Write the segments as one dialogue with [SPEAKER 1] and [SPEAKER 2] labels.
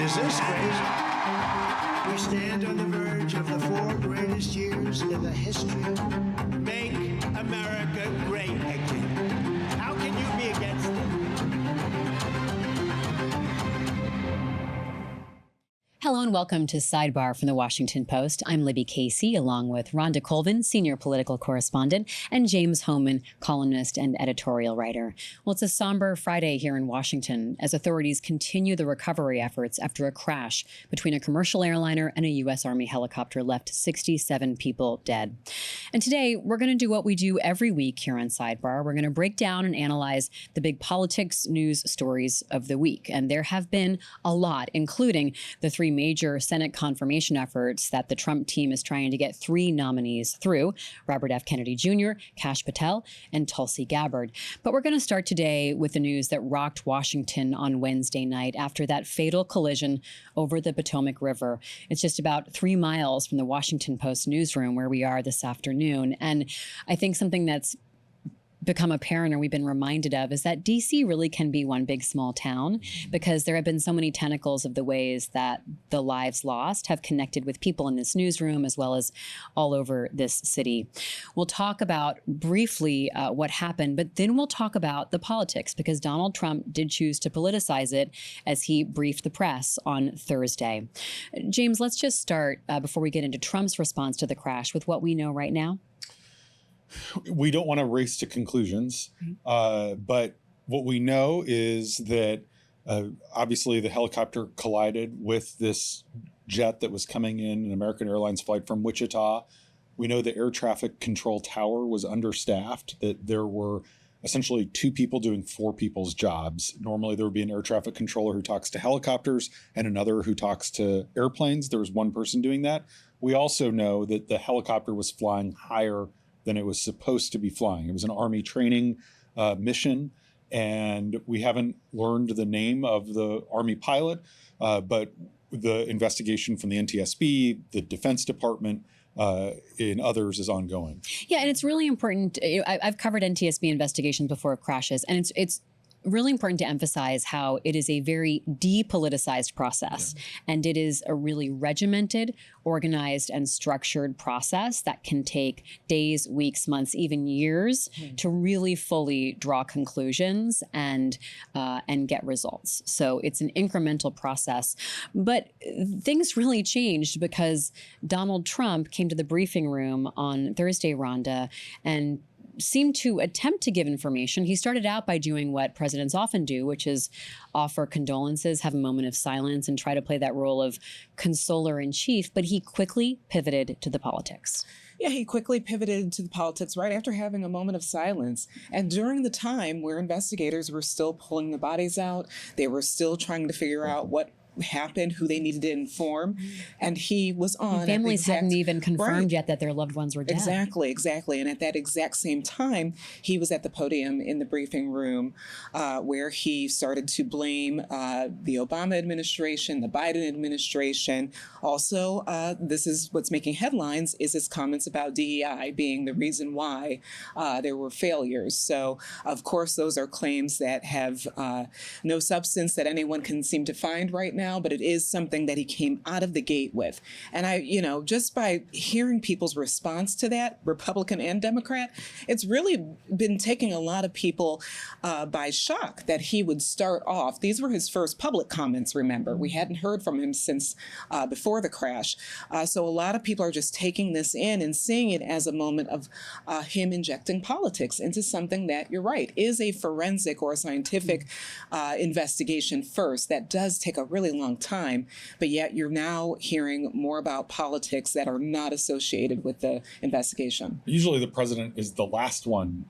[SPEAKER 1] Is this crazy? We stand on the verge of the 4 greatest years in the history of Make America Great Again. How can you be against it?
[SPEAKER 2] Hello and welcome to Sidebar from the Washington Post. I'm Libby Casey, along with Rhonda Colvin, senior political correspondent, and James Hohmann, columnist and editorial writer. Well, it's a somber Friday here in Washington as authorities continue the recovery efforts after a crash between a commercial airliner and a U.S. Army helicopter left 67 people dead. And today, we're going to do what we do every week here on Sidebar. We're going to break down and analyze the big politics news stories of the week. And there have been a lot, including the 3 major Senate confirmation efforts that the Trump team is trying to get 3 nominees through: Robert F. Kennedy Jr., Kash Patel, and Tulsi Gabbard. But we're going to start today with the news that rocked Washington on Wednesday night after that fatal collision over the Potomac River. It's just about 3 miles from the Washington Post newsroom where we are this afternoon. And I think something that's become apparent, or we've been reminded of, is that D.C. really can be one big small town, because there have been so many tentacles of the ways that the lives lost have connected with people in this newsroom as well as all over this city. We'll talk about briefly what happened, but then we'll talk about the politics, because Donald Trump did choose to politicize it as he briefed the press on Thursday. James, let's just start before we get into Trump's response to the crash with what we know right now.
[SPEAKER 3] We don't want to race to conclusions, but what we know is that obviously the helicopter collided with this jet that was coming in an American Airlines flight from Wichita. We know the air traffic control tower was understaffed, that there were essentially 2 people doing 4 people's jobs. Normally there would be an air traffic controller who talks to helicopters and another who talks to airplanes. There was 1 person doing that. We also know that the helicopter was flying higher than it was supposed to be flying. It was an Army training mission, and we haven't learned the name of the Army pilot, but the investigation from the NTSB, the Defense Department, and others is ongoing.
[SPEAKER 2] Yeah, and it's really important. I've covered NTSB investigations before of crashes, and it's really important to emphasize how it is a very depoliticized process. Yeah. And it is a really regimented, organized, and structured process that can take days, weeks, months, even years to really fully draw conclusions and get results. So it's an incremental process. But things really changed because Donald Trump came to the briefing room on Thursday, Rhonda, and seemed to attempt to give information. He started out by doing what presidents often do, which is offer condolences, have a moment of silence, and try to play that role of consoler in chief. But he quickly pivoted to the politics.
[SPEAKER 4] Yeah, he quickly pivoted to the politics right after having a moment of silence. And during the time where investigators were still pulling the bodies out, they were still trying to figure out what happened, who they needed to inform, and he was on.
[SPEAKER 2] And families hadn't even confirmed yet that their loved ones were dead.
[SPEAKER 4] Exactly. And at that exact same time, he was at the podium in the briefing room where he started to blame the Obama administration, the Biden administration. Also, this is what's making headlines, is his comments about DEI being the reason why there were failures. So, of course, those are claims that have no substance that anyone can seem to find right now. But it is something that he came out of the gate with. And just by hearing people's response to that, Republican and Democrat, it's really been taking a lot of people by shock that he would start off. These were his first public comments, remember. We hadn't heard from him since before the crash. So a lot of people are just taking this in and seeing it as a moment of him injecting politics into something that, you're right, is a forensic or a scientific investigation first. That does take a really long time, but yet you're now hearing more about politics that are not associated with the investigation.
[SPEAKER 3] Usually the president is the last one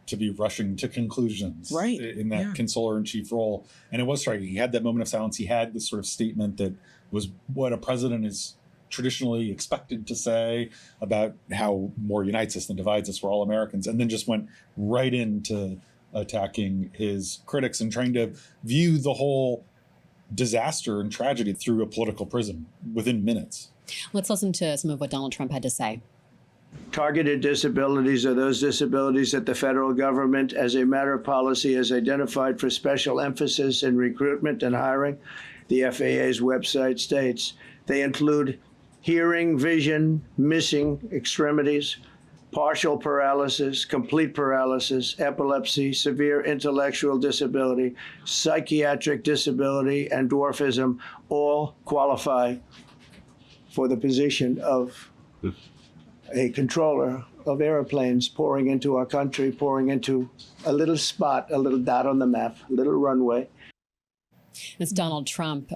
[SPEAKER 3] to be rushing to conclusions,
[SPEAKER 4] right,
[SPEAKER 3] in that consoler-in-chief role. And it was striking. He had that moment of silence. He had this sort of statement that was what a president is traditionally expected to say about how more unites us than divides us. We're all Americans. And then just went right into attacking his critics and trying to view the whole disaster and tragedy through a political prism within minutes.
[SPEAKER 2] Let's listen to some of what Donald Trump had to say.
[SPEAKER 5] Targeted disabilities are those disabilities that the federal government, as a matter of policy, has identified for special emphasis in recruitment and hiring. the FAA's website states. They include hearing, vision, missing extremities, partial paralysis, complete paralysis, epilepsy, severe intellectual disability, psychiatric disability, and dwarfism all qualify for the position of a controller of airplanes pouring into our country, pouring into a little spot, a little dot on the map, a little runway.
[SPEAKER 2] It's Donald Trump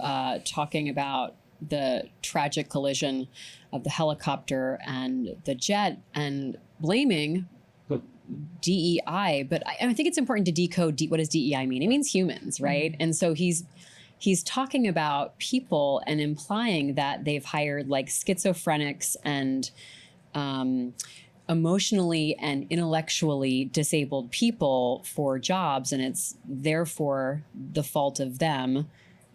[SPEAKER 2] talking about the tragic collision of the helicopter and the jet and blaming DEI. But I think it's important to decode what does DEI mean? It means humans, right? And so he's talking about people and implying that they've hired like schizophrenics and emotionally and intellectually disabled people for jobs, and it's therefore the fault of them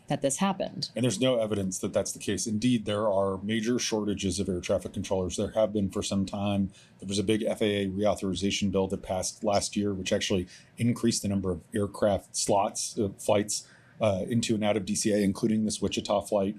[SPEAKER 2] that this happened.
[SPEAKER 3] And there's no evidence that that's the case. Indeed, there are major shortages of air traffic controllers. There have been for some time. There was a big FAA reauthorization bill that passed last year, which actually increased the number of aircraft slots, flights into and out of DCA, including this Wichita flight.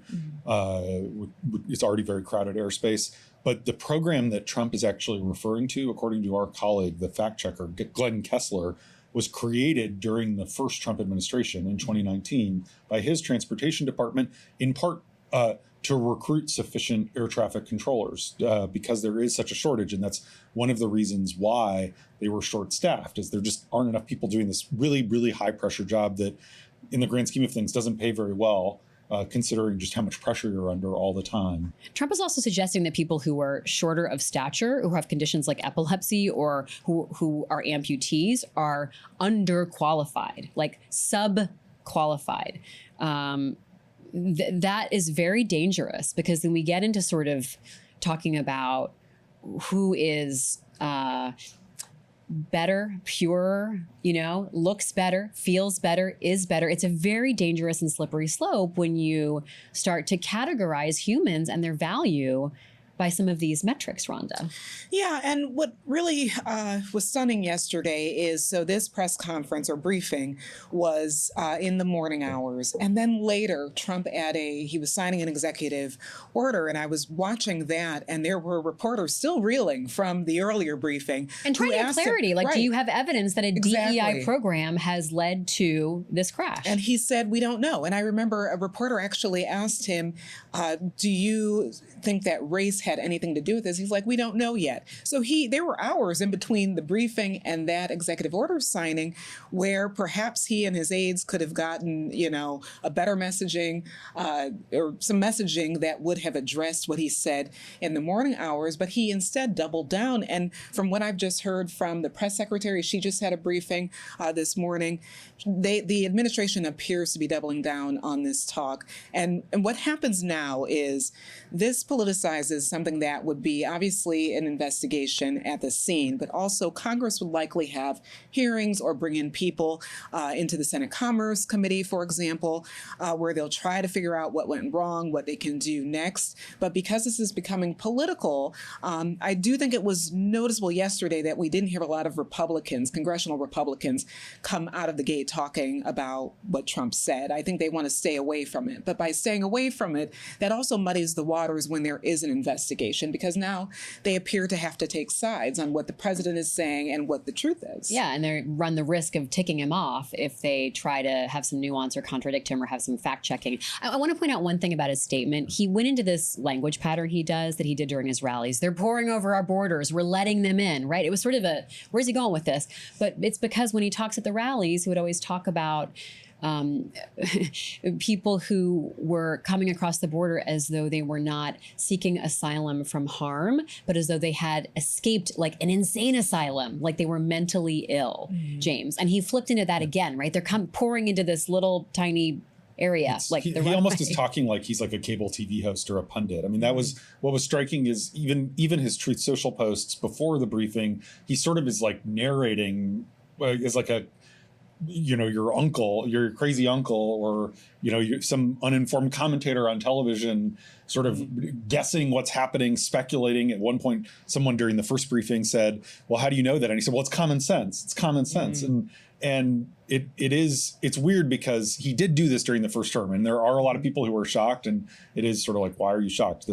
[SPEAKER 3] It's already very crowded airspace. But the program that Trump is actually referring to, according to our colleague, the fact checker, Glenn Kessler, was created during the first Trump administration in 2019 by his transportation department, in part to recruit sufficient air traffic controllers because there is such a shortage. And that's one of the reasons why they were short-staffed, is there just aren't enough people doing this really, really high-pressure job that, in the grand scheme of things, doesn't pay very well. Considering just how much pressure you're under all the time.
[SPEAKER 2] Trump is also suggesting that people who are shorter of stature, who have conditions like epilepsy or who are amputees, are underqualified, like subqualified. That is very dangerous, because then we get into sort of talking about who is better, purer, looks better, feels better, is better. It's a very dangerous and slippery slope when you start to categorize humans and their value by some of these metrics, Rhonda.
[SPEAKER 4] Yeah, and what really was stunning yesterday is, so this press conference or briefing was in the morning hours, and then later Trump he was signing an executive order, and I was watching that, and there were reporters still reeling from the earlier briefing.
[SPEAKER 2] And trying to get clarity,
[SPEAKER 4] right.
[SPEAKER 2] Do you have evidence that a DEI program has led to this crash?
[SPEAKER 4] And he said, we don't know. And I remember a reporter actually asked him, do you think that race had anything to do with this? He's like, we don't know yet. So there were hours in between the briefing and that executive order signing where perhaps he and his aides could have gotten, a better messaging or some messaging that would have addressed what he said in the morning hours. But he instead doubled down. And from what I've just heard from the press secretary, she just had a briefing this morning. The administration appears to be doubling down on this talk. And what happens now is this politicizes something that would be obviously an investigation at the scene, but also Congress would likely have hearings or bring in people into the Senate Commerce Committee, for example, where they'll try to figure out what went wrong, what they can do next. But because this is becoming political, I do think it was noticeable yesterday that we didn't hear a lot of Republicans, congressional Republicans, come out of the gate talking about what Trump said. I think they want to stay away from it. But by staying away from it, that also muddies the waters when there is an investigation, because now they appear to have to take sides on what the president is saying and what the truth is.
[SPEAKER 2] Yeah, and they run the risk of ticking him off if they try to have some nuance or contradict him or have some fact checking. I want to point out one thing about his statement. He went into this language pattern that he did during his rallies. They're pouring over our borders. We're letting them in, right? It was sort of where's he going with this? But it's because when he talks at the rallies, he would always talk about people who were coming across the border as though they were not seeking asylum from harm, but as though they had escaped like an insane asylum, like they were mentally ill, James. And he flipped into that again, right? They're pouring into this little tiny area.
[SPEAKER 3] He almost is talking like he's like a cable TV host or a pundit. I mean, that was what was striking, is even his Truth Social posts before the briefing, he sort of is like narrating as like a, your uncle, your crazy uncle, or, some uninformed commentator on television sort of guessing what's happening, speculating. At one point, someone during the first briefing said, well, how do you know that? And he said, well, it's common sense. It's common sense. And And it's weird because he did do this during the first term, and there are a lot of people who are shocked, and it is sort of like, why are you shocked?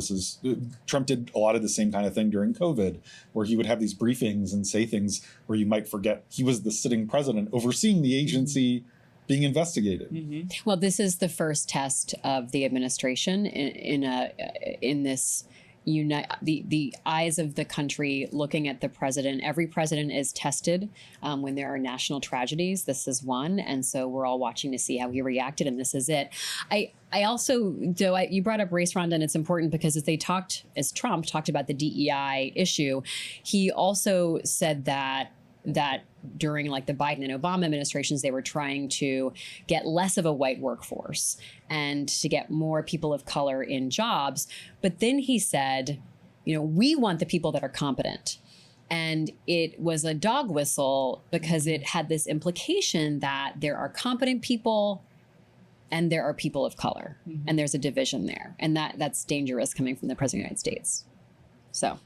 [SPEAKER 3] Trump did a lot of the same kind of thing during COVID, where he would have these briefings and say things where you might forget he was the sitting president overseeing the agency being investigated.
[SPEAKER 2] Mm-hmm. Well, this is the first test of the administration in this the eyes of the country looking at the president. Every president is tested when there are national tragedies. This is one, and so we're all watching to see how he reacted, and this is it. I also, you brought up race, Rhonda, and it's important because as Trump talked about the DEI issue, he also said that during like the Biden and Obama administrations, they were trying to get less of a white workforce and to get more people of color in jobs. But then he said, we want the people that are competent. And it was a dog whistle because it had this implication that there are competent people and there are people of color. Mm-hmm. And there's a division there. And that's dangerous coming from the president of the United States. So.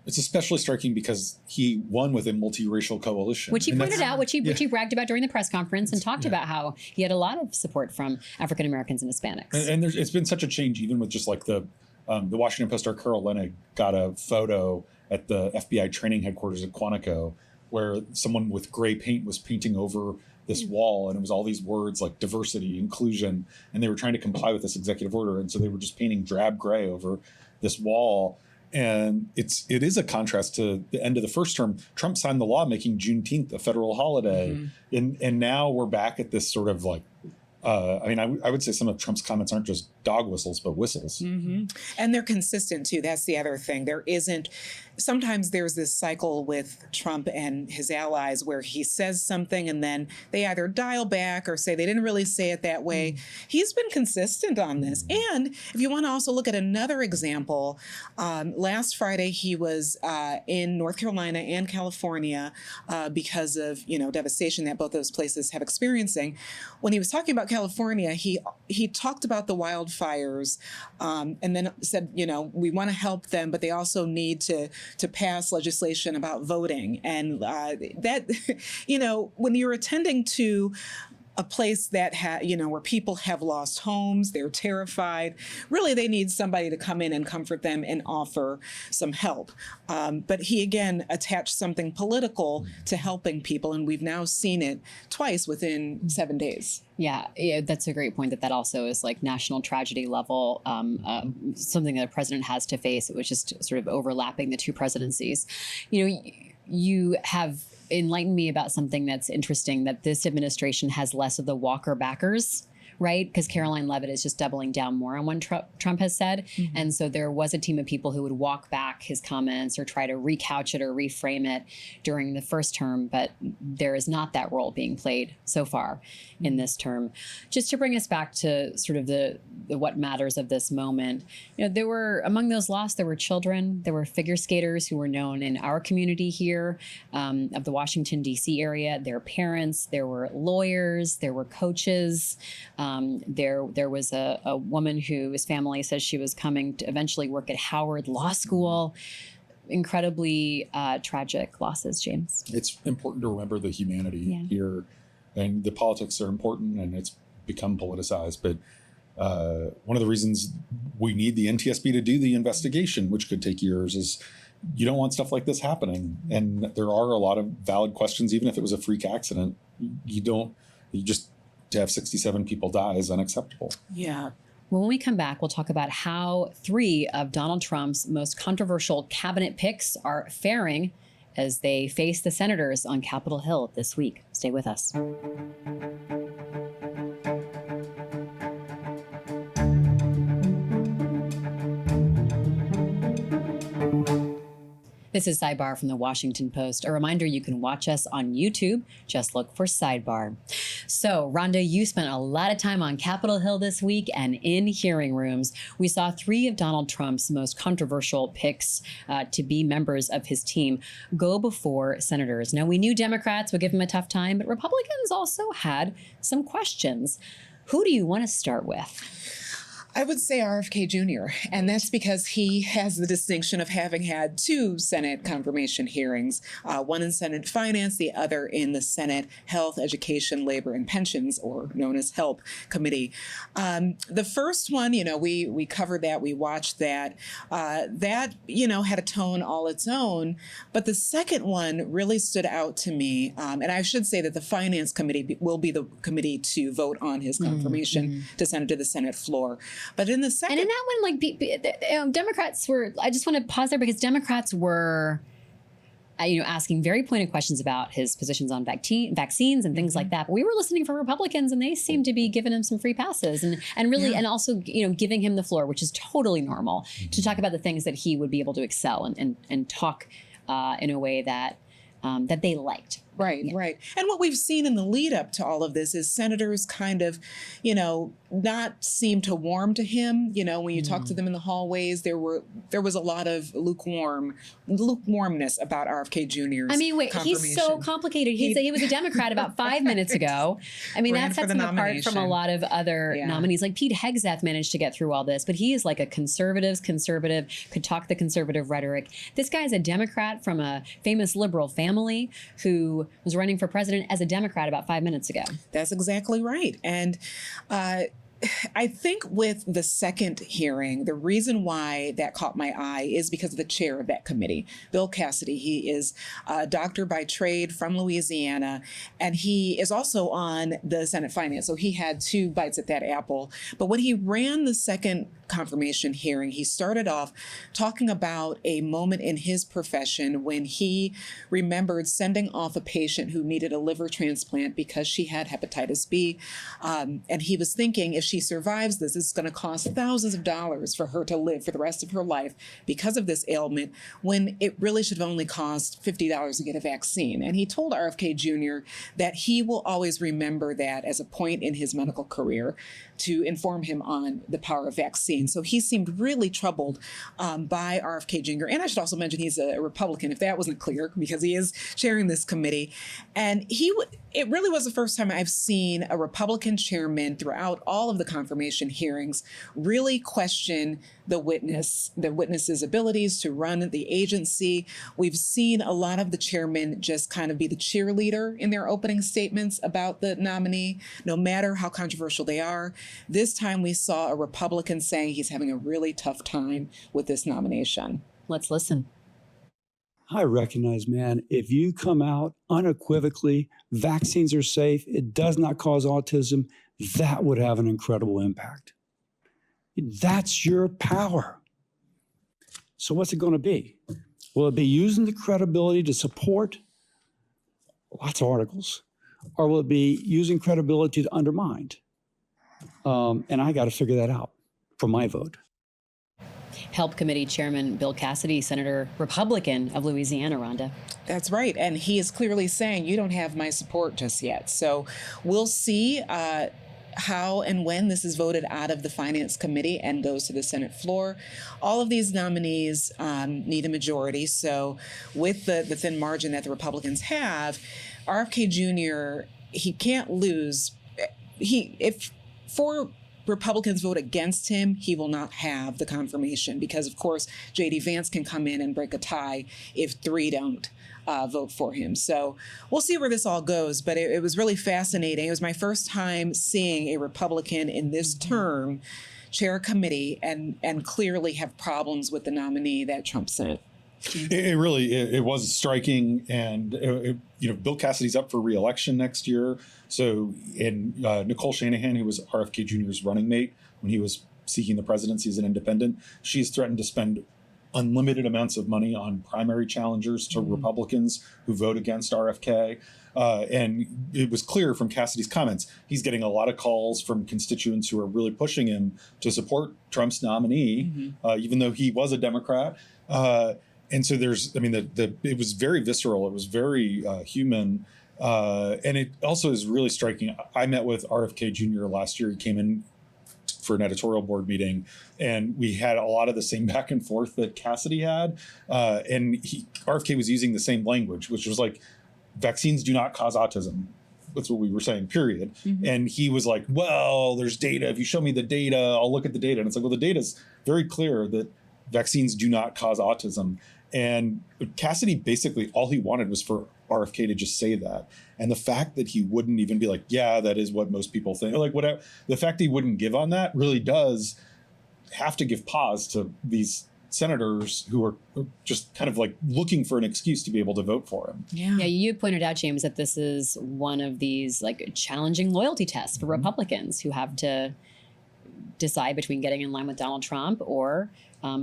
[SPEAKER 3] It's especially striking because he won with a multiracial coalition.
[SPEAKER 2] Which he pointed out, which he bragged about during the press conference and talked about how he had a lot of support from African Americans and Hispanics.
[SPEAKER 3] And it's been such a change, even with just like the Washington Post star Carol Leonnig got a photo at the FBI training headquarters at Quantico where someone with gray paint was painting over this wall, and it was all these words like diversity, inclusion, and they were trying to comply with this executive order. And so they were just painting drab gray over this wall. And it is a contrast to the end of the first term. Trump signed the law making Juneteenth a federal holiday. Mm-hmm. And now we're back at this sort of like, I would say some of Trump's comments aren't just dog whistles, but whistles.
[SPEAKER 4] Mm-hmm. And they're consistent, too. That's the other thing. Sometimes there's this cycle with Trump and his allies where he says something and then they either dial back or say they didn't really say it that way. He's been consistent on this. And if you want to also look at another example, last Friday he was in North Carolina and California because of devastation that both those places have experiencing. When he was talking about California, he talked about the wildfires and then said, we want to help them, but they also need to pass legislation about voting. And that, when you're attending to a place that where people have lost homes, they're terrified. Really, they need somebody to come in and comfort them and offer some help. But he again attached something political to helping people, and we've now seen it twice within 7 days.
[SPEAKER 2] Yeah, that's a great point. That also is like national tragedy level, something that a president has to face. It was just sort of overlapping the two presidencies. You have enlightened me about something that's interesting, that this administration has less of the Walker backers, right? Because Caroline Leavitt is just doubling down more on what Trump has said. Mm-hmm. And so there was a team of people who would walk back his comments or try to recouch it or reframe it during the first term. But there is not that role being played so far in this term. Just to bring us back to sort of the what matters of this moment, there were, among those lost, there were children, there were figure skaters who were known in our community here of the Washington, D.C. area, their parents, there were lawyers, there were coaches. There was a woman whose family says she was coming to eventually work at Howard Law School. Incredibly tragic losses, James.
[SPEAKER 3] It's important to remember the humanity here, and the politics are important, and it's become politicized. But one of the reasons we need the NTSB to do the investigation, which could take years, is you don't want stuff like this happening. And there are a lot of valid questions, even if it was a freak accident. To have 67 people die is unacceptable.
[SPEAKER 4] Yeah.
[SPEAKER 2] When we come back, we'll talk about how 3 of Donald Trump's most controversial cabinet picks are faring as they face the senators on Capitol Hill this week. Stay with us. This is Sidebar from the Washington Post. A reminder, you can watch us on YouTube. Just look for Sidebar. So, Rhonda, you spent a lot of time on Capitol Hill this week and in hearing rooms. We saw 3 of Donald Trump's most controversial picks to be members of his team go before senators. Now, we knew Democrats would give him a tough time, but Republicans also had some questions. Who do you want to start with?
[SPEAKER 4] I would say RFK Jr., and that's because he has the distinction of having had 2 Senate confirmation hearings, one in Senate Finance, the other in the Senate Health, Education, Labor, and Pensions, or known as HELP Committee. The first one, we covered that, we watched that. That, had a tone all its own, but the second one really stood out to me, and I should say that the Finance Committee will be the committee to vote on his confirmation to send it to the Senate floor. But in the second,
[SPEAKER 2] And in that one, Democrats were, I just want to pause there because Democrats were, asking very pointed questions about his positions on vaccines and things like that. But we were listening for Republicans and they seemed to be giving him some free passes and really, and also, giving him the floor, which is totally normal, to talk about the things that he would be able to excel and talk in a way that that they liked.
[SPEAKER 4] Right, right. And what we've seen in the lead up to all of this is senators kind of, not seem to warm to him. When you talk to them in the hallways, there was a lot of lukewarmness about RFK Jr.'s
[SPEAKER 2] I mean, wait, he's so complicated. He was a Democrat about 5 minutes ago. I mean, that sets him apart from a lot of other nominees. Like Pete Hegseth managed to get through all this, but he is like a conservative, could talk the conservative rhetoric. This guy is a Democrat from a famous liberal family who was running for president as a Democrat about 5 minutes ago.
[SPEAKER 4] That's exactly right. And I think with the second hearing, the reason why that caught my eye is because of the chair of that committee, Bill Cassidy. He is a doctor by trade from Louisiana, and he is also on the Senate Finance. So he had 2 bites at that apple. But when he ran the second confirmation hearing, he started off talking about a moment in his profession when he remembered sending off a patient who needed a liver transplant because she had hepatitis B. And he was thinking, if she survives this, it's going to cost thousands of dollars for her to live for the rest of her life because of this ailment, when it really should have only cost $50 to get a vaccine. And he told RFK Jr. that he will always remember that as a point in his medical career to inform him on the power of vaccine. So he seemed really troubled by RFK Jr. And I should also mention he's a Republican, if that wasn't clear, because he is chairing this committee. And it really was the first time I've seen a Republican chairman throughout all of the confirmation hearings really question the witness's abilities to run the agency. We've seen a lot of the chairmen just kind of be the cheerleader in their opening statements about the nominee, no matter how controversial they are. This time we saw a Republican saying he's having a really tough time with this nomination.
[SPEAKER 2] Let's listen.
[SPEAKER 6] I recognize, man, if you come out unequivocally, vaccines are safe, it does not cause autism, that would have an incredible impact. That's your power. So what's it going to be? Will it be using the credibility to support lots of articles? Or will it be using credibility to undermine? And I got to figure that out for my vote.
[SPEAKER 2] HELP Committee Chairman Bill Cassidy, Senator Republican of Louisiana, Rhonda.
[SPEAKER 4] That's right. And he is clearly saying, you don't have my support just yet. So we'll see how and when this is voted out of the Finance Committee and goes to the Senate floor. All of these nominees need a majority. So with the thin margin that the Republicans have, RFK Jr., he can't lose. If 4 Republicans vote against him, he will not have the confirmation because, of course, J.D. Vance can come in and break a tie if 3 don't vote for him. So we'll see where this all goes, but it was really fascinating. It was my first time seeing a Republican in this term chair a committee and clearly have problems with the nominee that Trump sent.
[SPEAKER 3] It really was striking, and Bill Cassidy's up for re-election next year. So, and Nicole Shanahan, who was RFK Jr.'s running mate when he was seeking the presidency as an independent, she's threatened to spend unlimited amounts of money on primary challengers to Republicans who vote against RFK. And it was clear from Cassidy's comments, he's getting a lot of calls from constituents who are really pushing him to support Trump's nominee, even though he was a Democrat. And so it was very visceral. It was very human. And it also is really striking. I met with RFK Jr. last year. He came in for an editorial board meeting, and we had a lot of the same back and forth that Cassidy had. And RFK was using the same language, which was like, vaccines do not cause autism. that's what we were saying, period. And he was like, well, there's data. If you show me the data, I'll look at the data. And it's like, well, the data is very clear that vaccines do not cause autism. And Cassidy, basically all he wanted was for RFK to just say that. And the fact that he wouldn't even be like, yeah, that is what most people think, or like whatever, the fact that he wouldn't give on that really does have to give pause to these senators who are just kind of like looking for an excuse to be able to vote for him.
[SPEAKER 2] Yeah, you pointed out, James, that this is one of these like challenging loyalty tests for Republicans who have to decide between getting in line with Donald Trump or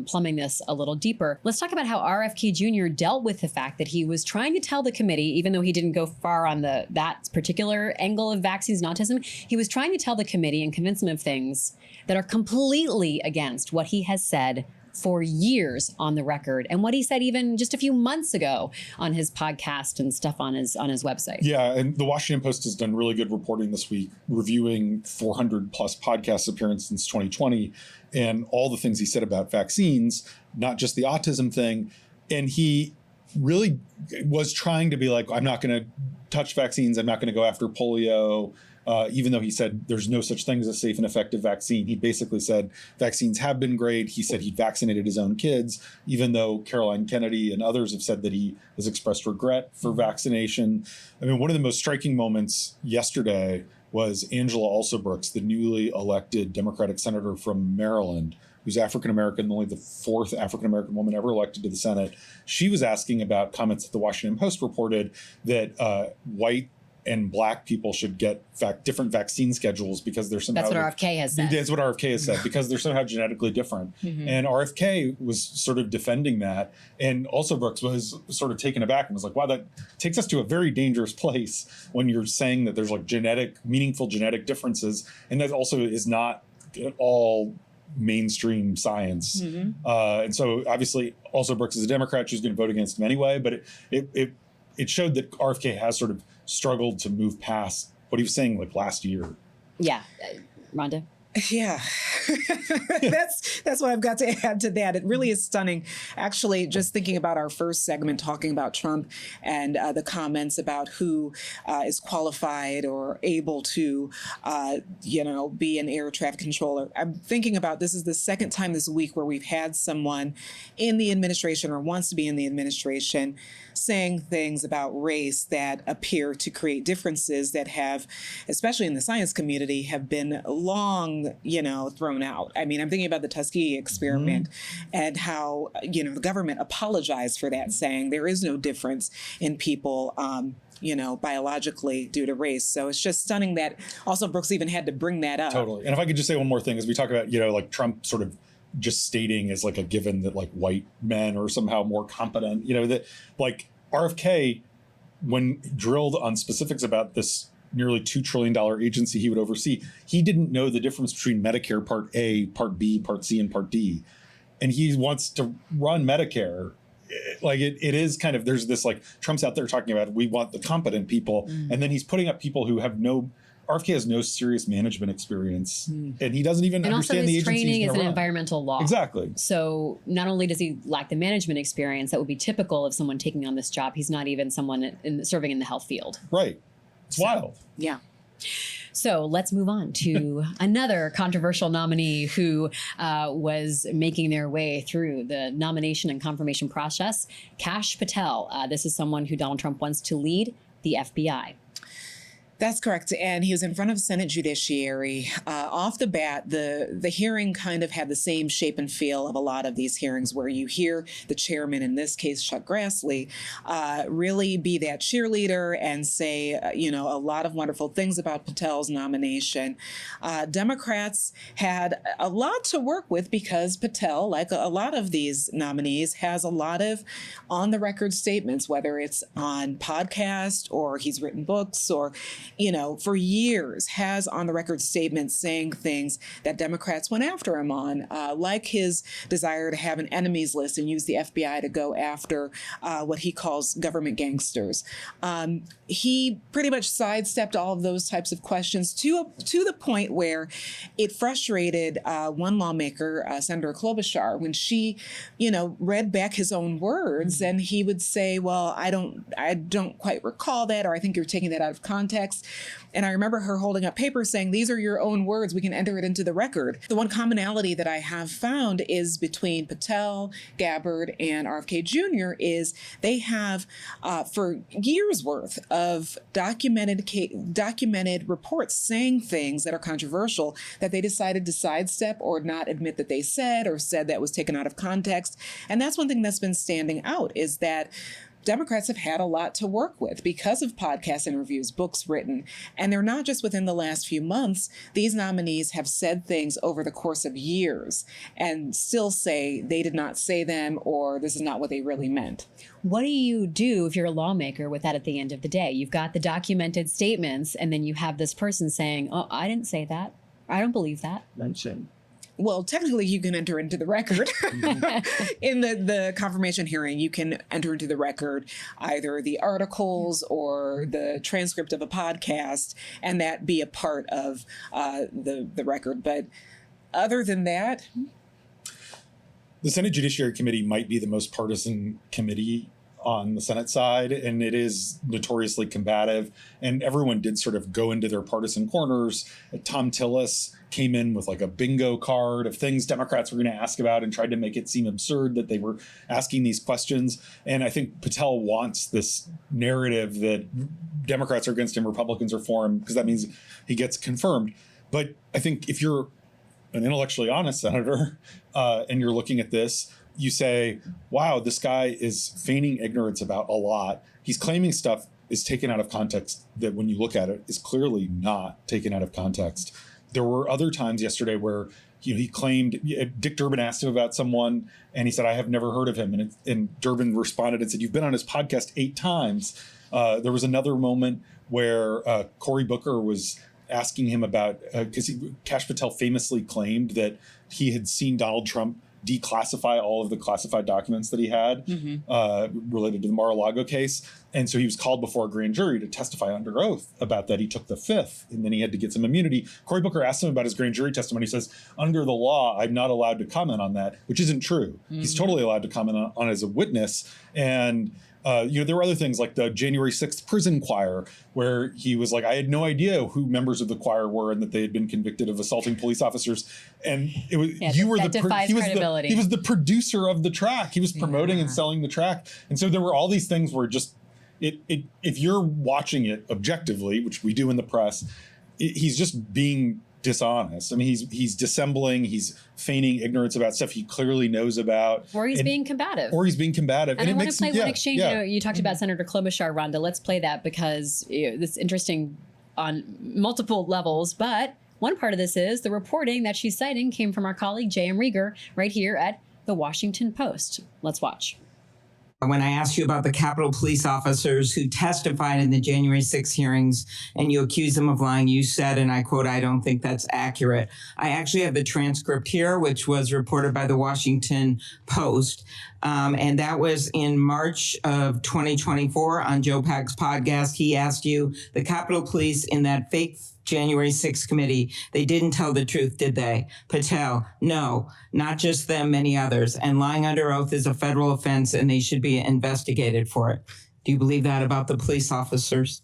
[SPEAKER 2] plumbing this a little deeper. Let's talk about how RFK Jr. dealt with the fact that he was trying to tell the committee, even though he didn't go far on that particular angle of vaccines and autism, he was trying to tell the committee and convince them of things that are completely against what he has said for years on the record and what he said even just a few months ago on his podcast and stuff on his website.
[SPEAKER 3] Yeah, and the Washington Post has done really good reporting this week, reviewing 400 plus podcast appearances since 2020 and all the things he said about vaccines, not just the autism thing. And he really was trying to be like, I'm not going to touch vaccines. I'm not going to go after polio. Even though he said there's no such thing as a safe and effective vaccine, he basically said vaccines have been great. He said he vaccinated his own kids, even though Caroline Kennedy and others have said that he has expressed regret for vaccination. I mean, one of the most striking moments yesterday was Angela Alsobrooks, the newly elected Democratic senator from Maryland, who's African-American, only the fourth African-American woman ever elected to the Senate. She was asking about comments that the Washington Post reported that white and black people should get different vaccine schedules because they're somehow—
[SPEAKER 2] That's what RFK has said.
[SPEAKER 3] That's what RFK has said, because they're somehow genetically different. And RFK was sort of defending that. And also Brooks was sort of taken aback and was like, wow, that takes us to a very dangerous place when you're saying that there's like meaningful genetic differences. And that also is not at all mainstream science. And so obviously also Brooks is a Democrat. She's going to vote against him anyway. But it showed that RFK has sort of struggled to move past what he was saying like last year.
[SPEAKER 2] Yeah. Rhonda?
[SPEAKER 4] Yeah, that's what I've got to add to that. It really is stunning. Actually, just thinking about our first segment, talking about Trump and the comments about who is qualified or able to, be an air traffic controller. I'm thinking about this is the second time this week where we've had someone in the administration or wants to be in the administration saying things about race that appear to create differences that have, especially in the science community, have been long, thrown out. I mean, I'm thinking about the Tuskegee experiment and how, the government apologized for that, saying there is no difference in people, biologically due to race. So it's just stunning that also Brooks even had to bring that up.
[SPEAKER 3] Totally. And if I could just say one more thing, as we talk about, like Trump sort of just stating as like a given that like white men are somehow more competent, that like RFK, when drilled on specifics about this nearly $2 trillion agency he would oversee, he didn't know the difference between Medicare Part A, Part B, Part C, and Part D. And he wants to run Medicare. Like it is kind of, there's this like, Trump's out there talking about, we want the competent people. And then he's putting up people who have RFK has no serious management experience, and he doesn't even understand the agency.
[SPEAKER 2] And also his training is in environmental law.
[SPEAKER 3] Exactly.
[SPEAKER 2] So not only does he lack the management experience that would be typical of someone taking on this job, he's not even someone serving in the health field.
[SPEAKER 3] Right. It's wild.
[SPEAKER 2] Yeah. So let's move on to another controversial nominee who was making their way through the nomination and confirmation process, Kash Patel. This is someone who Donald Trump wants to lead the FBI.
[SPEAKER 4] That's correct. And he was in front of Senate Judiciary. Off the bat, the hearing kind of had the same shape and feel of a lot of these hearings where you hear the chairman, in this case, Chuck Grassley, really be that cheerleader and say, a lot of wonderful things about Patel's nomination. Democrats had a lot to work with because Patel, like a lot of these nominees, has a lot of on-the-record statements, whether it's on podcast or he's written books or for years has on the record statements saying things that Democrats went after him on, like his desire to have an enemies list and use the FBI to go after what he calls government gangsters. He pretty much sidestepped all of those types of questions to the point where it frustrated one lawmaker, Senator Klobuchar, when she, read back his own words, and he would say, well, I don't quite recall that, or I think you're taking that out of context. box. And I remember her holding up papers saying, these are your own words. We can enter it into the record. The one commonality that I have found is between Patel, Gabbard, and RFK Jr. is they have, for years worth of documented reports saying things that are controversial that they decided to sidestep or not admit that they said, or said that was taken out of context. And that's one thing that's been standing out, is that Democrats have had a lot to work with because of podcast interviews, books written, and they're not just within the last few months. These nominees have said things over the course of years and still say they did not say them, or this is not what they really meant.
[SPEAKER 2] What do you do if you're a lawmaker with that at the end of the day? You've got the documented statements, and then you have this person saying, oh, I didn't say that. I don't believe that.
[SPEAKER 4] Well, technically, you can enter into the record. In the confirmation hearing, you can enter into the record either the articles or the transcript of a podcast, and that be a part of the record. But other than that,
[SPEAKER 3] the Senate Judiciary Committee might be the most partisan committee on the Senate side, and it is notoriously combative, and everyone did sort of go into their partisan corners. Tom Tillis came in with like a bingo card of things Democrats were going to ask about and tried to make it seem absurd that they were asking these questions. And I think Patel wants this narrative that Democrats are against him, Republicans are for him, because that means he gets confirmed. But I think if you're an intellectually honest senator and you're looking at this, you say, wow, this guy is feigning ignorance about a lot. He's claiming stuff is taken out of context that when you look at it is clearly not taken out of context. There were other times yesterday where he claimed, Dick Durbin asked him about someone and he said, I have never heard of him. And Durbin responded and said, you've been on his podcast 8 times. There was another moment where Cory Booker was asking him about, because Kash Patel famously claimed that he had seen Donald Trump declassify all of the classified documents that he had related to the Mar-a-Lago case. And so he was called before a grand jury to testify under oath about that. He took the 5th, and then he had to get some immunity. Cory Booker asked him about his grand jury testimony. He says, under the law, I'm not allowed to comment on that, which isn't true. He's totally allowed to comment on it as a witness. And there were other things like the January 6th prison choir, where he was like, I had no idea who members of the choir were and that they had been convicted of assaulting police officers. And it was he was the producer of the track. He was promoting and selling the track. And so there were all these things where just if you're watching it objectively, which we do in the press, he's just being dishonest. I mean, he's dissembling, he's feigning ignorance about stuff he clearly knows about.
[SPEAKER 2] Or he's being combative. And I want to play one exchange. You talked about Senator Klobuchar, Rhonda. Let's play that because this is interesting on multiple levels. But one part of this is the reporting that she's citing came from our colleague J.M. Rieger right here at the Washington Post. Let's watch.
[SPEAKER 7] When I asked you about the Capitol Police officers who testified in the January 6 hearings and you accused them of lying, you said, and I quote, I don't think that's accurate. I actually have the transcript here, which was reported by the Washington Post. And that was in March of 2024 on Joe Pack's podcast. He asked you, the Capitol Police in that fake January 6th committee, they didn't tell the truth, did they? Patel, no, not just them, many others. And lying under oath is a federal offense and they should be investigated for it. Do you believe that about the police officers?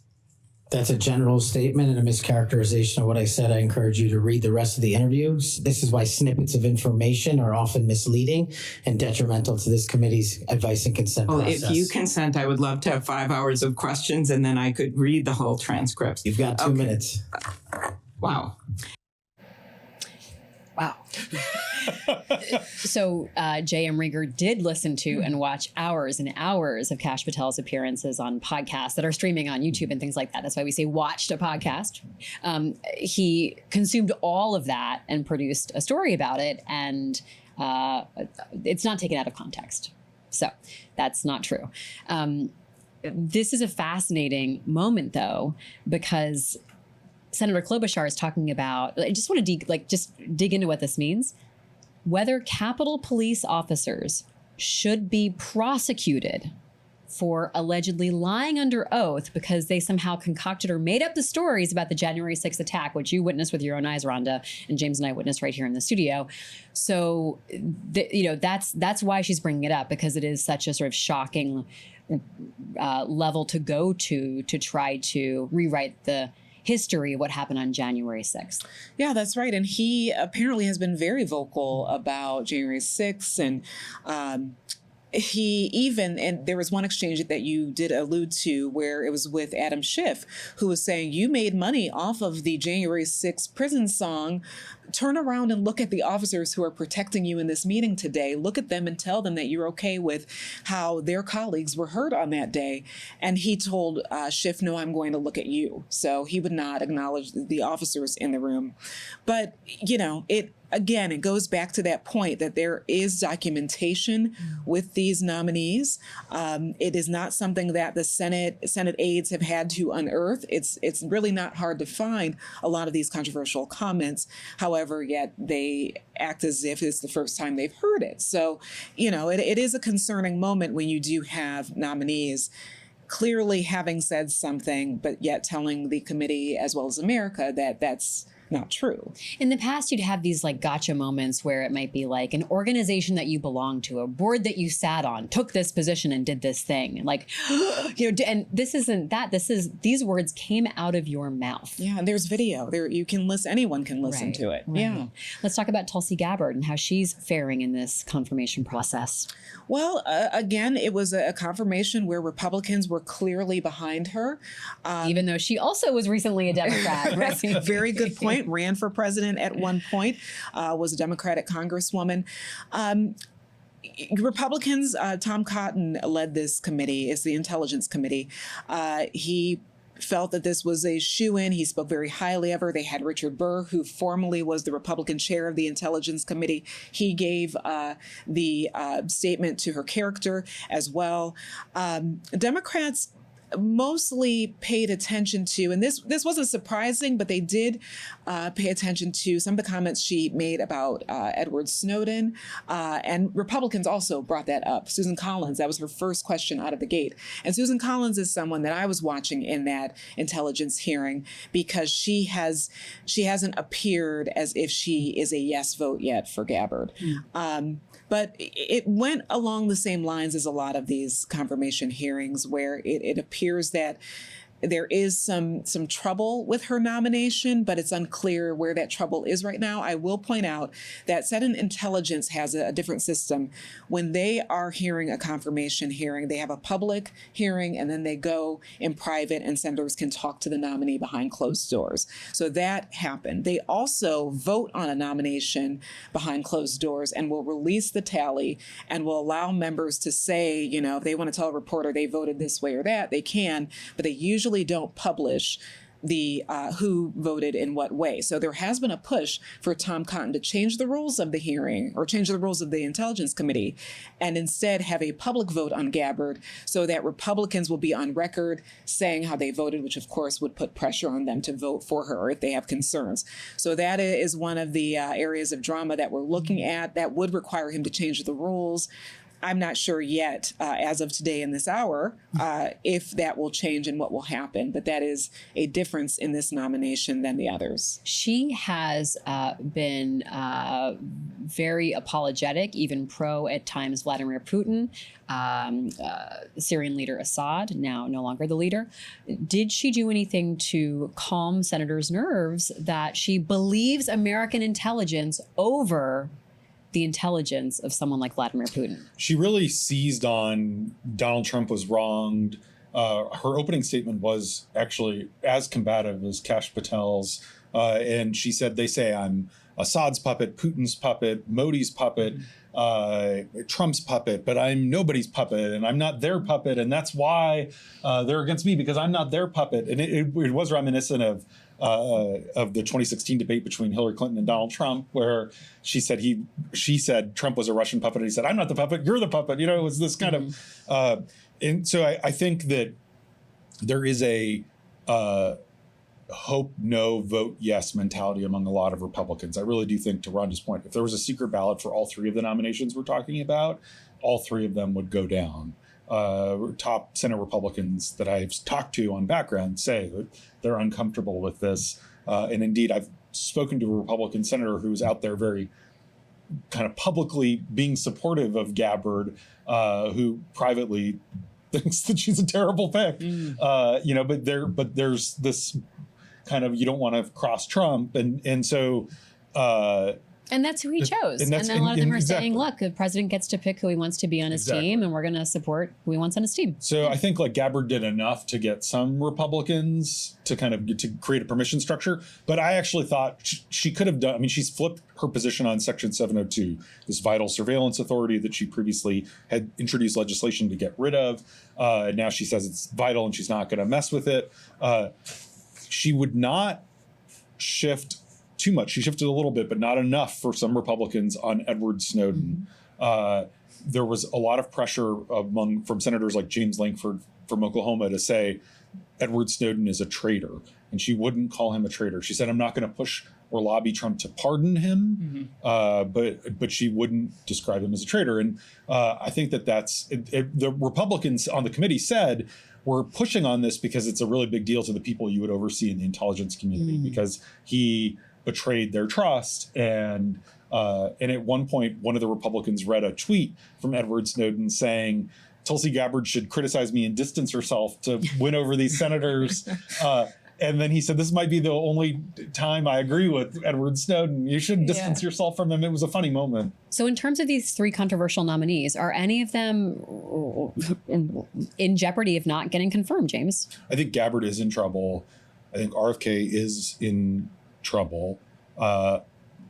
[SPEAKER 8] That's a general statement and a mischaracterization of what I said. I encourage you to read the rest of the interview. This is why snippets of information are often misleading and detrimental to this committee's advice and consent process.
[SPEAKER 7] If you consent, I would love to have 5 hours of questions and then I could read the whole transcript.
[SPEAKER 8] You've got 2 minutes.
[SPEAKER 7] Wow.
[SPEAKER 2] So J.M. Rieger did listen to and watch hours and hours of Kash Patel's appearances on podcasts that are streaming on YouTube and things like that. That's why we say watched a podcast. He consumed all of that and produced a story about it, and it's not taken out of context. So that's not true. This is a fascinating moment, though, because Senator Klobuchar is talking about, I just want to dig into what this means, whether Capitol Police officers should be prosecuted for allegedly lying under oath because they somehow concocted or made up the stories about the January 6th attack, which you witnessed with your own eyes, Rhonda, and James and I witnessed right here in the studio. So, that's why she's bringing it up, because it is such a sort of shocking level to go to try to rewrite the history of what happened on January 6th.
[SPEAKER 4] Yeah, that's right. And he apparently has been very vocal about January 6th. And and there was one exchange that you did allude to where it was with Adam Schiff, who was saying, you made money off of the January 6th prison song. Turn around and look at the officers who are protecting you in this meeting today. Look at them and tell them that you're okay with how their colleagues were hurt on that day. And he told Schiff, no, I'm going to look at you. So he would not acknowledge the officers in the room. But, again, it goes back to that point that there is documentation with these nominees. It is not something that the Senate aides have had to unearth. It's really not hard to find a lot of these controversial comments. However, yet they act as if it's the first time they've heard it. So, it is a concerning moment when you do have nominees clearly having said something, but yet telling the committee as well as America that that's not true.
[SPEAKER 2] In the past, you'd have these like gotcha moments where it might be like an organization that you belong to, a board that you sat on, took this position and did this thing. Like, and this isn't that. These words came out of your mouth.
[SPEAKER 4] Yeah, and there's video. Anyone can listen to it.
[SPEAKER 2] Right.
[SPEAKER 4] Yeah.
[SPEAKER 2] Let's talk about Tulsi Gabbard and how she's faring in this confirmation process.
[SPEAKER 4] Well, again, it was a confirmation where Republicans were clearly behind her.
[SPEAKER 2] Even though she also was recently a Democrat. Right?
[SPEAKER 4] Very good point. Ran for president at one point, was a Democratic congresswoman. Republicans, Tom Cotton led this committee. It's the Intelligence Committee. He felt that this was a shoo-in. He spoke very highly of her. They had Richard Burr, who formerly was the Republican chair of the Intelligence Committee. He gave the statement to her character as well. Democrats mostly paid attention to, and this wasn't surprising, but they did pay attention to some of the comments she made about Edward Snowden, and Republicans also brought that up. Susan Collins, that was her first question out of the gate. And Susan Collins is someone that I was watching in that intelligence hearing because she hasn't appeared as if she is a yes vote yet for Gabbard. But it went along the same lines as a lot of these confirmation hearings where it appears that there is some trouble with her nomination, but it's unclear where that trouble is right now. I will point out that Senate Intelligence has a different system. When they are hearing a confirmation hearing, they have a public hearing and then they go in private and senators can talk to the nominee behind closed doors. So that happened. They also vote on a nomination behind closed doors and will release the tally and will allow members to say, if they want to tell a reporter they voted this way or that, they can, but they usually don't publish the who voted in what way. So there has been a push for Tom Cotton to change the rules of the hearing or change the rules of the Intelligence Committee and instead have a public vote on Gabbard so that Republicans will be on record saying how they voted, which of course would put pressure on them to vote for her if they have concerns. So that is one of the areas of drama that we're looking at that would require him to change the rules. I'm not sure yet, as of today in this hour, if that will change and what will happen. But that is a difference in this nomination than the others.
[SPEAKER 2] She has been very apologetic, even pro at times Vladimir Putin, Syrian leader Assad, now no longer the leader. Did she do anything to calm senators' nerves that she believes American intelligence over the intelligence of someone like Vladimir Putin?
[SPEAKER 3] She really seized on Donald Trump was wronged. Her opening statement was actually as combative as Kash Patel's. And she said, they say I'm Assad's puppet, Putin's puppet, Modi's puppet, Trump's puppet, but I'm nobody's puppet and I'm not their puppet. And that's why they're against me because I'm not their puppet. And it was reminiscent of the 2016 debate between Hillary Clinton and Donald Trump, where she said Trump was a Russian puppet. And he said, I'm not the puppet, you're the puppet. It was this kind of, and so I think that there is a hope no, vote yes mentality among a lot of Republicans. I really do think, to Rhonda's point, if there was a secret ballot for all three of the nominations we're talking about, all three of them would go down. Top Senate Republicans that I've talked to on background say that they're uncomfortable with this. And indeed, I've spoken to a Republican senator who's out there very kind of publicly being supportive of Gabbard, who privately thinks that she's a terrible pick. But there's this kind of, you don't want to cross Trump. And so,
[SPEAKER 2] and that's who he chose. And then a lot of them are saying, look, the president gets to pick who he wants to be on his team, and we're going to support who he wants on his team.
[SPEAKER 3] So I think like Gabbard did enough to get some Republicans to kind of to create a permission structure. But I actually thought she could have done, I mean, she's flipped her position on Section 702, this vital surveillance authority that she previously had introduced legislation to get rid of. Now she says it's vital and she's not going to mess with it. She would not shift too much. She shifted a little bit, but not enough for some Republicans on Edward Snowden. There was a lot of pressure from senators like James Lankford from Oklahoma to say Edward Snowden is a traitor, and she wouldn't call him a traitor. She said, I'm not going to push or lobby Trump to pardon him, but she wouldn't describe him as a traitor. And I think that's the Republicans on the committee said, we're pushing on this because it's a really big deal to the people you would oversee in the intelligence community, because he betrayed their trust. And at one point, one of the Republicans read a tweet from Edward Snowden saying, Tulsi Gabbard should criticize me and distance herself to win over these senators. And then he said, this might be the only time I agree with Edward Snowden. You should distance yourself from him. It was a funny moment.
[SPEAKER 2] So in terms of these three controversial nominees, are any of them in jeopardy of not getting confirmed, James?
[SPEAKER 3] I think Gabbard is in trouble. I think RFK is in trouble. I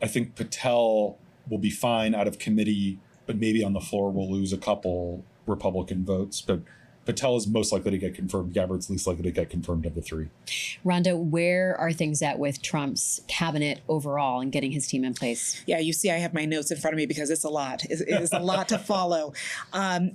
[SPEAKER 3] think Patel will be fine out of committee, but maybe on the floor will lose a couple Republican votes. But Patel is most likely to get confirmed. Gabbard's least likely to get confirmed of the three.
[SPEAKER 2] Rhonda, where are things at with Trump's cabinet overall and getting his team in place?
[SPEAKER 4] Yeah, you see, I have my notes in front of me because it's a lot. It is a lot to follow.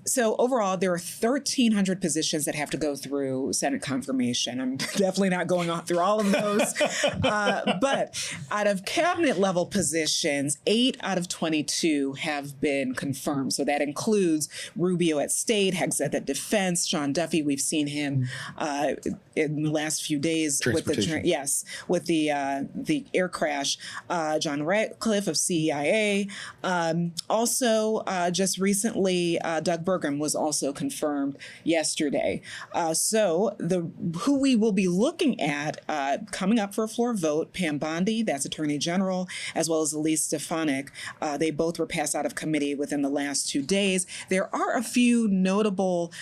[SPEAKER 4] So overall, there are 1,300 positions that have to go through Senate confirmation. I'm definitely not going through all of those. But out of cabinet level positions, 8 out of 22 have been confirmed. So that includes Rubio at State, Hegseth at Defense, Sean Duffy. We've seen him in the last few days with the air crash. John Ratcliffe of CEIA. Also, just recently, Doug Burgum was also confirmed yesterday. So who we will be looking at coming up for a floor vote, Pam Bondi, that's Attorney General, as well as Elise Stefanik. They both were passed out of committee within the last 2 days. There are a few notable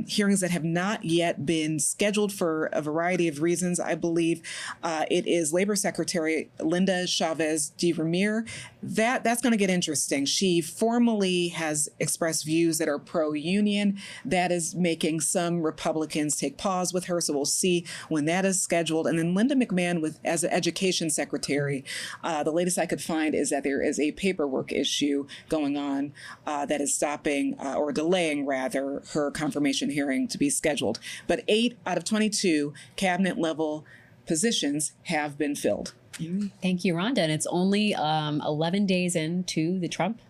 [SPEAKER 4] hearings that have not yet been scheduled for a variety of reasons. I believe it is Labor Secretary Linda Chavez de Ramir. That's going to get interesting. She formally has expressed views that are pro-union. That is making some Republicans take pause with her. So we'll see when that is scheduled. And then Linda McMahon as an education secretary. The latest I could find is that there is a paperwork issue going on that is stopping or delaying rather her confirmation hearing to be scheduled. But 8 out of 22 cabinet level positions have been filled.
[SPEAKER 2] Thank you, Rhonda. And it's only 11 days into the Trump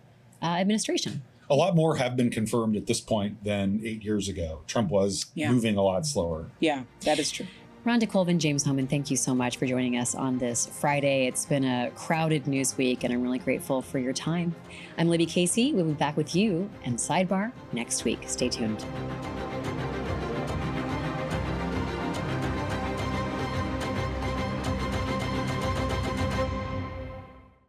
[SPEAKER 2] administration.
[SPEAKER 3] A lot more have been confirmed at this point than 8 years ago. Trump was moving a lot slower.
[SPEAKER 4] Yeah, that is true.
[SPEAKER 2] Rhonda, Colvin, James Hohmann, thank you so much for joining us on this Friday. It's been a crowded news week, and I'm really grateful for your time. I'm Libby Casey. We'll be back with you and Sidebar next week. Stay tuned.